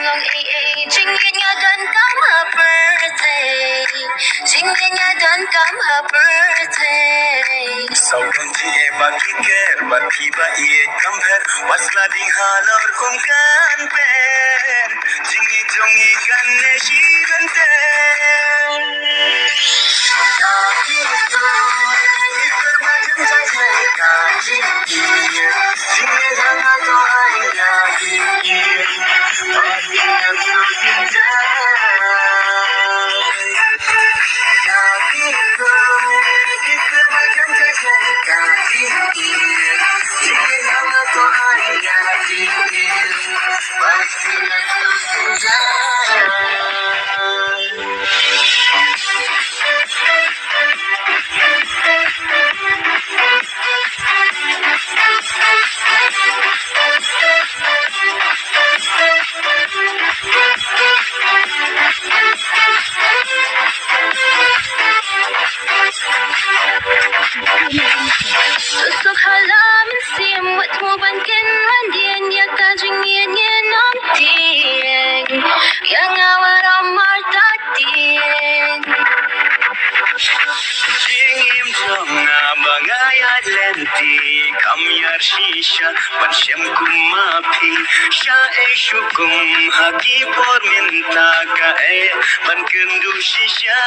long Jing ya done come her birthday. Jing ya done come her birthday. So don't you ever care, but people come here. What's letting hollow come can bear? Jingy jongy can she went there. So halam sim wat mo bankin mandien ya kajing yen nom tieng yang awaram martatien Jingim jonga bangaya lenti kamyar shisha panshem kumapi sha e shukum haki por minta ka e ban kundu shisha